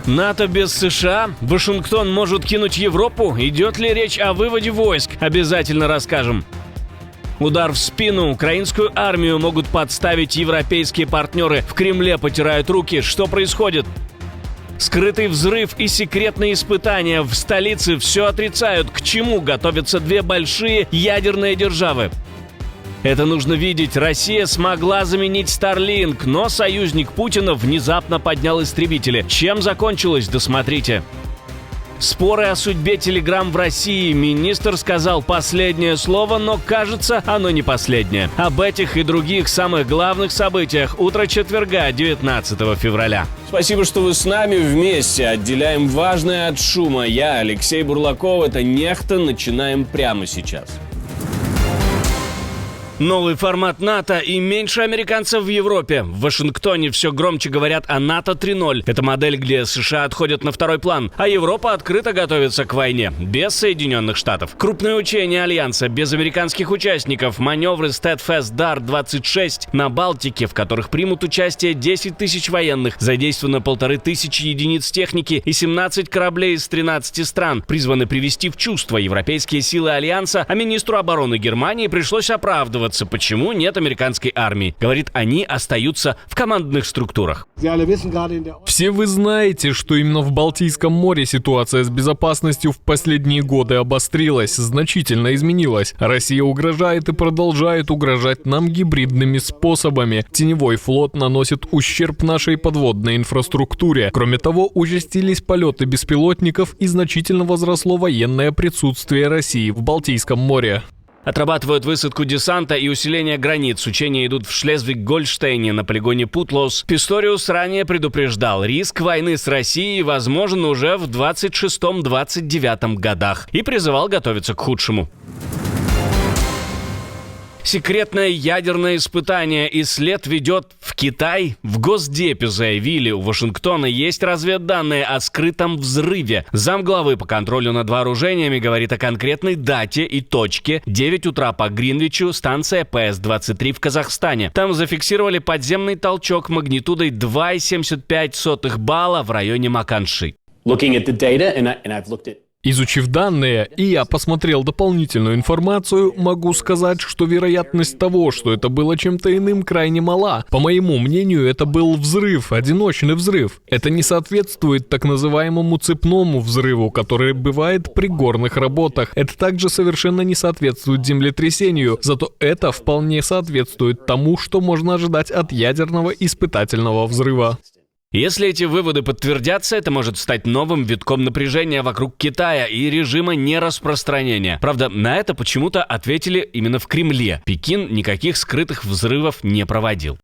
НАТО без США? Вашингтон может кинуть Европу? Идет ли речь о выводе войск? Обязательно расскажем. Удар в спину. Украинскую армию могут подставить европейские партнеры. В Кремле потирают руки. Что происходит? Скрытый взрыв и секретные испытания. В столице все отрицают. К чему готовятся две большие ядерные державы? Это нужно видеть. Россия смогла заменить Starlink, но союзник Путина внезапно поднял истребители. Чем закончилось? Досмотрите. Споры о судьбе Telegram в России. Министр сказал последнее слово, но, кажется, оно не последнее. Об этих и других самых главных событиях утро четверга, 19 февраля. Спасибо, что вы с нами вместе. Отделяем важное от шума. Я, Алексей Бурлаков, это «Нехта». Начинаем прямо сейчас. Новый формат НАТО и меньше американцев в Европе. В Вашингтоне все громче говорят о НАТО 3.0. Это модель, где США отходят на второй план, а Европа открыто готовится к войне, без Соединенных Штатов. Крупные учения Альянса, без американских участников, маневры Steadfast Dart-26 на Балтике, в которых примут участие 10 тысяч военных, задействовано 1500 единиц техники и 17 кораблей из 13 стран, призваны привести в чувство европейские силы Альянса, а министру обороны Германии пришлось оправдываться, почему нет американской армии. Говорит, они остаются в командных структурах. Все вы знаете, что именно в Балтийском море ситуация с безопасностью в последние годы обострилась, значительно изменилась. Россия угрожает и продолжает угрожать нам гибридными способами. Теневой флот наносит ущерб нашей подводной инфраструктуре. Кроме того, участились полеты беспилотников и значительно возросло военное присутствие России в Балтийском море. Отрабатывают высадку десанта и усиление границ. Учения идут в Шлезвиг-Гольштейне на полигоне Путлос. Писториус ранее предупреждал, риск войны с Россией возможен уже в 26-29 годах и призывал готовиться к худшему. Секретное ядерное испытание и след ведет в Китай. В Госдепе заявили, у Вашингтона есть разведданные о скрытом взрыве. Замглавы по контролю над вооружениями говорит о конкретной дате и точке. 9 утра по Гринвичу, станция ПС-23 в Казахстане. Там зафиксировали подземный толчок магнитудой 2,75 балла в районе Маканши. Изучив данные, и я посмотрел дополнительную информацию, могу сказать, что вероятность того, что это было чем-то иным, крайне мала. По моему мнению, это был взрыв, одиночный взрыв. Это не соответствует так называемому цепному взрыву, который бывает при горных работах. Это также совершенно не соответствует землетрясению, зато это вполне соответствует тому, что можно ожидать от ядерного испытательного взрыва. Если эти выводы подтвердятся, это может стать новым витком напряжения вокруг Китая и режима нераспространения. Правда, на это почему-то ответили именно в Кремле. Пекин никаких скрытых взрывов не проводил.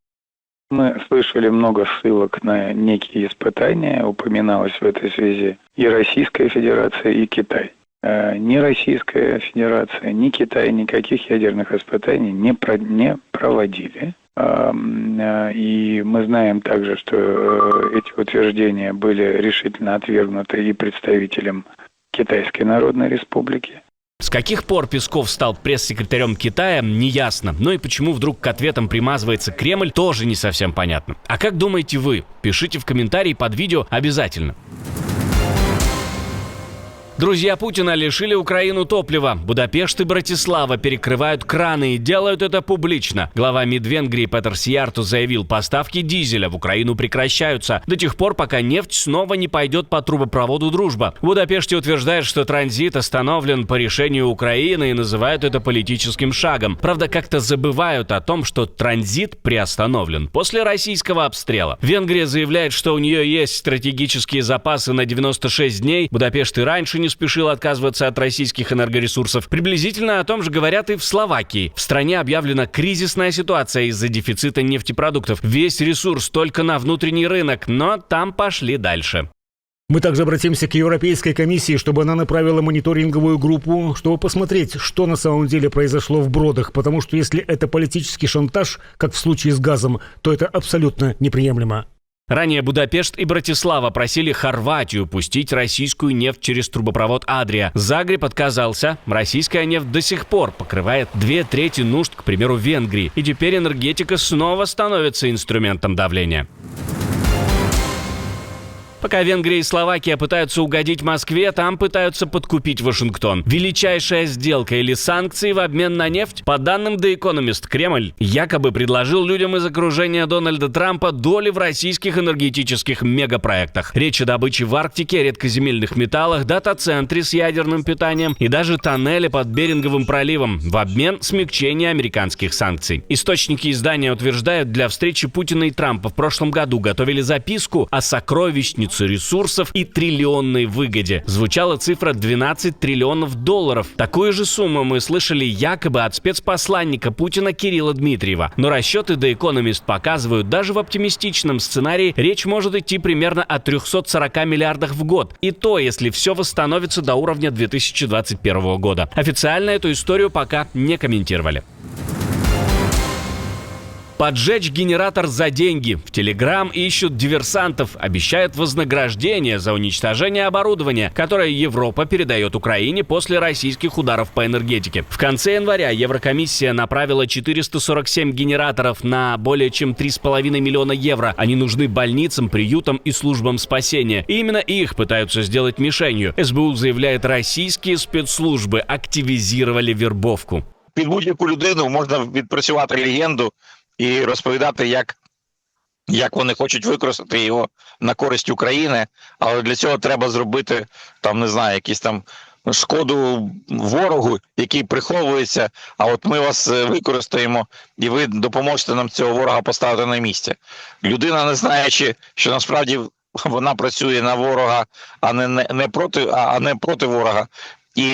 Мы слышали много ссылок на некие испытания, упоминалось в этой связи и Российская Федерация, и Китай. Ни Российская Федерация, ни Китай никаких ядерных испытаний не проводили. И мы знаем также, что эти утверждения были решительно отвергнуты и представителем Китайской Народной Республики. С каких пор Песков стал пресс-секретарем Китая, неясно. Но и почему вдруг к ответам примазывается Кремль, тоже не совсем понятно. А как думаете вы? Пишите в комментарии под видео обязательно. Друзья Путина лишили Украину топлива. Будапешт и Братислава перекрывают краны и делают это публично. Глава МИД Венгрии Петер Сиярто заявил, поставки дизеля в Украину прекращаются до тех пор, пока нефть снова не пойдет по трубопроводу «Дружба». В Будапеште утверждают, что транзит остановлен по решению Украины и называют это политическим шагом. Правда, как-то забывают о том, что транзит приостановлен после российского обстрела. Венгрия заявляет, что у нее есть стратегические запасы на 96 дней. Будапешт и раньше не спешил отказываться от российских энергоресурсов. Приблизительно о том же говорят и в Словакии. В стране объявлена кризисная ситуация из-за дефицита нефтепродуктов. Весь ресурс только на внутренний рынок, но там пошли дальше. Мы также обратимся к Европейской комиссии, чтобы она направила мониторинговую группу, чтобы посмотреть, что на самом деле произошло в Бродах, потому что если это политический шантаж, как в случае с газом, то это абсолютно неприемлемо. Ранее Будапешт и Братислава просили Хорватию пустить российскую нефть через трубопровод «Адрия». Загреб отказался. Российская нефть до сих пор покрывает 2/3 нужд, к примеру, Венгрии. И теперь энергетика снова становится инструментом давления. Пока Венгрия и Словакия пытаются угодить Москве, там пытаются подкупить Вашингтон. Величайшая сделка или санкции в обмен на нефть? По данным The Economist, Кремль якобы предложил людям из окружения Дональда Трампа доли в российских энергетических мегапроектах. Речь о добыче в Арктике, редкоземельных металлах, дата-центре с ядерным питанием и даже тоннеле под Беринговым проливом в обмен смягчения американских санкций. Источники издания утверждают, для встречи Путина и Трампа в прошлом году готовили записку о сокровищнице ресурсов и триллионной выгоде. Звучала цифра $12 триллионов. Такую же сумму мы слышали якобы от спецпосланника Путина Кирилла Дмитриева. Но расчеты The Economist показывают, даже в оптимистичном сценарии речь может идти примерно о 340 миллиардах в год. И то, если все восстановится до уровня 2021 года. Официально эту историю пока не комментировали. Поджечь генератор за деньги. В Telegram ищут диверсантов, обещают вознаграждение за уничтожение оборудования, которое Европа передает Украине после российских ударов по энергетике. В конце января Еврокомиссия направила 447 генераторов на более чем 3,5 миллиона евро. Они нужны больницам, приютам и службам спасения. И именно их пытаются сделать мишенью. СБУ заявляет, российские спецслужбы активизировали вербовку. Під будь-яку людину можна відпрацювати легенду і розповідати, як вони хочуть використати його на користь України, але для цього треба зробити, там, не знаю, якісь там шкоду ворогу, який приховується, а от ми вас використаємо і ви допоможете нам цього ворога поставити на місце. Людина, не знаючи, що насправді вона працює на ворога, а не проти ворога, і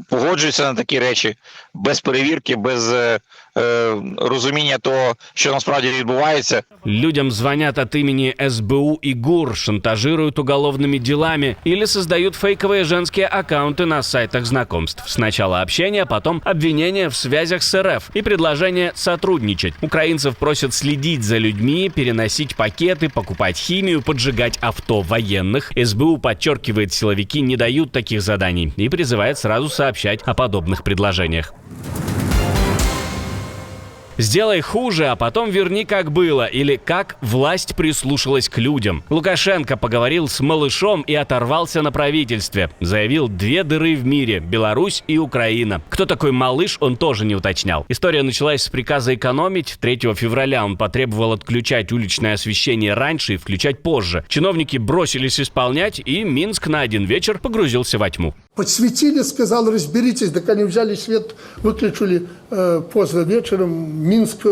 погоджується на такі речі без перевірки, без розуміння того, що насправді відбувається. Людям звонят от имени СБУ и ГУР, шантажируют уголовными делами или создают фейковые женские аккаунты на сайтах знакомств. Сначала общение, потом обвинения в связях с РФ и предложение сотрудничать. Украинцев просят следить за людьми, переносить пакеты, покупать химию, поджигать авто военных. СБУ подчеркивает, силовики не дают таких заданий и призывает сразу сообщать о подобных предложениях. «Сделай хуже, а потом верни, как было», или «Как власть прислушалась к людям». Лукашенко поговорил с малышом и оторвался на правительстве. Заявил, 2 дыры в мире – Беларусь и Украина. Кто такой малыш, он тоже не уточнял. История началась с приказа экономить. 3 февраля он потребовал отключать уличное освещение раньше и включать позже. Чиновники бросились исполнять, и Минск на 1 вечер погрузился во тьму. Подсветили, сказал, разберитесь, так они взяли свет, выключили поздно вечером, Минск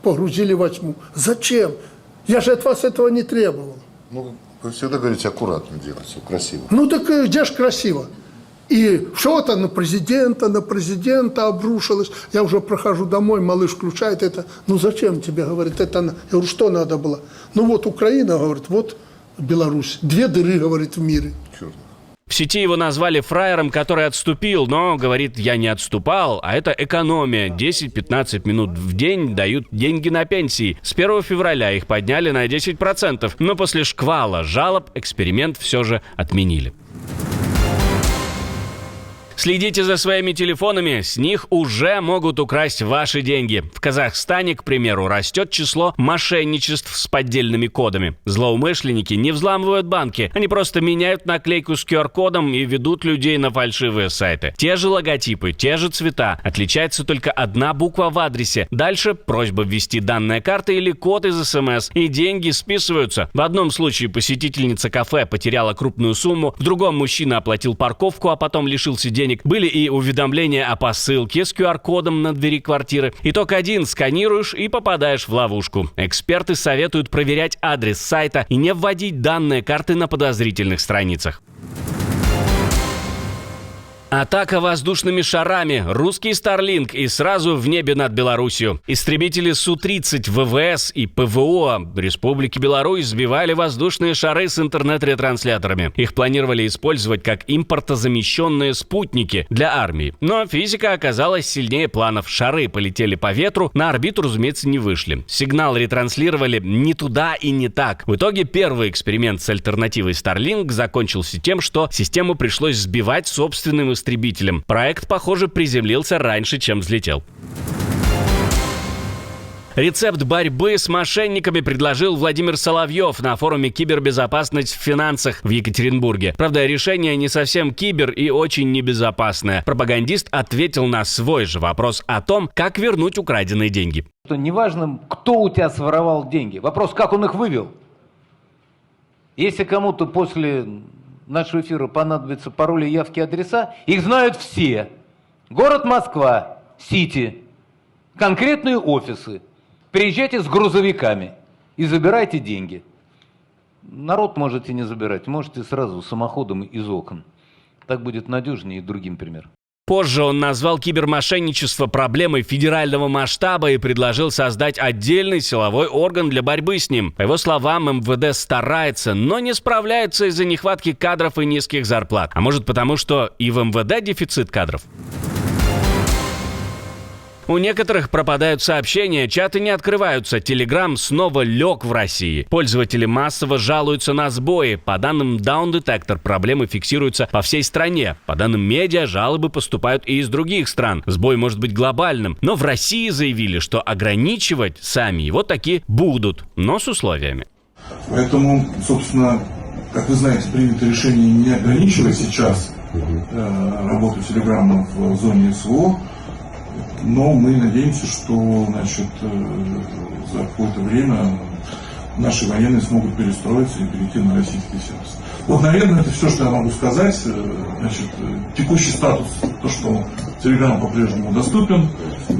погрузили во тьму. Зачем? Я же от вас этого не требовал. Ну, вы всегда говорите, аккуратно делать, все красиво. Ну так где ж красиво? И что-то на президента обрушилось. Я уже прохожу домой, малыш включает это. Ну зачем тебе, говорит, это? Я говорю, что надо было? Ну вот Украина, говорит, вот Беларусь. 2 дыры, говорит, в мире. Черт. В сети его назвали фраером, который отступил, но, говорит, я не отступал, а это экономия. 10-15 минут в день дают деньги на пенсии. С 1 февраля их подняли на 10%, но после шквала жалоб эксперимент все же отменили. Следите за своими телефонами, с них уже могут украсть ваши деньги. В Казахстане, к примеру, растет число мошенничеств с поддельными кодами. Злоумышленники не взламывают банки, они просто меняют наклейку с QR-кодом и ведут людей на фальшивые сайты. Те же логотипы, те же цвета, отличается только одна буква в адресе. Дальше просьба ввести данные карты или код из СМС, и деньги списываются. В одном случае посетительница кафе потеряла крупную сумму, в другом мужчина оплатил парковку, а потом лишился денег. Были и уведомления о посылке с QR-кодом на двери квартиры. Итог 1. Сканируешь и попадаешь в ловушку. Эксперты советуют проверять адрес сайта и не вводить данные карты на подозрительных страницах. Атака воздушными шарами, русский Starlink и сразу в небе над Беларусью. Истребители Су-30 ВВС и ПВО Республики Беларусь сбивали воздушные шары с интернет-ретрансляторами. Их планировали использовать как импортозамещенные спутники для армии. Но физика оказалась сильнее планов. Шары полетели по ветру, на орбиту, разумеется, не вышли. Сигнал ретранслировали не туда и не так. В итоге первый эксперимент с альтернативой Starlink закончился тем, что систему пришлось сбивать собственным истребителем. Проект, похоже, приземлился раньше, чем взлетел. Рецепт борьбы с мошенниками предложил Владимир Соловьев на форуме «Кибербезопасность в финансах» в Екатеринбурге. Правда, решение не совсем кибер и очень небезопасное. Пропагандист ответил на свой же вопрос о том, как вернуть украденные деньги. Неважно, кто у тебя своровал деньги. Вопрос, как он их вывел. Если кому-то после нашего эфира понадобятся пароли, явки, адреса, их знают все. Город Москва, Сити, конкретные офисы. Приезжайте с грузовиками и забирайте деньги. Народ можете не забирать, можете сразу самоходом из окон. Так будет надежнее и другим пример. Позже он назвал кибермошенничество проблемой федерального масштаба и предложил создать отдельный силовой орган для борьбы с ним. По его словам, МВД старается, но не справляется из-за нехватки кадров и низких зарплат. А может потому, что и в МВД дефицит кадров? У некоторых пропадают сообщения, чаты не открываются, Telegram снова лег в России. Пользователи массово жалуются на сбои. По данным Down Detector, проблемы фиксируются по всей стране. По данным медиа, жалобы поступают и из других стран. Сбой может быть глобальным. Но в России заявили, что ограничивать сами его таки будут, но с условиями. Поэтому, собственно, как вы знаете, принято решение не ограничивать сейчас работу Телеграма в зоне СВО. Но мы надеемся, что, значит, за какое-то время наши военные смогут перестроиться и перейти на российский сервис. Вот, наверное, это все, что я могу сказать. Значит, текущий статус, то, что Telegram по-прежнему доступен,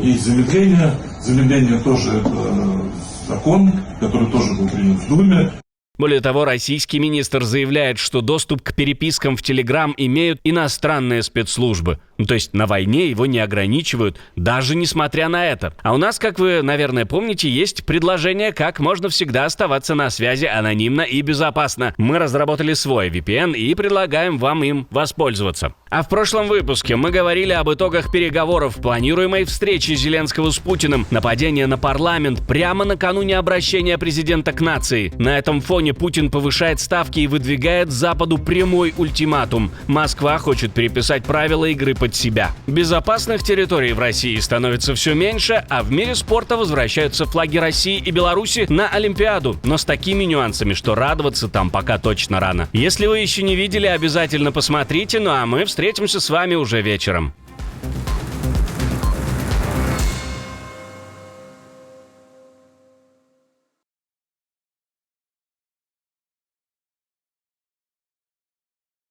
есть замедление. Замедление тоже это закон, который тоже был принят в Думе. Более того, российский министр заявляет, что доступ к перепискам в Telegram имеют иностранные спецслужбы. То есть на войне его не ограничивают, даже несмотря на это. А у нас, как вы, наверное, помните, есть предложение, как можно всегда оставаться на связи анонимно и безопасно. Мы разработали свой VPN и предлагаем вам им воспользоваться. А в прошлом выпуске мы говорили об итогах переговоров, планируемой встречи Зеленского с Путиным, нападение на парламент прямо накануне обращения президента к нации. На этом фоне Путин повышает ставки и выдвигает Западу прямой ультиматум. Москва хочет переписать правила игры под себя. Безопасных территорий в России становится все меньше, а в мире спорта возвращаются флаги России и Беларуси на Олимпиаду, но с такими нюансами, что радоваться там пока точно рано. Если вы еще не видели, обязательно посмотрите, ну а мы встретимся с вами уже вечером.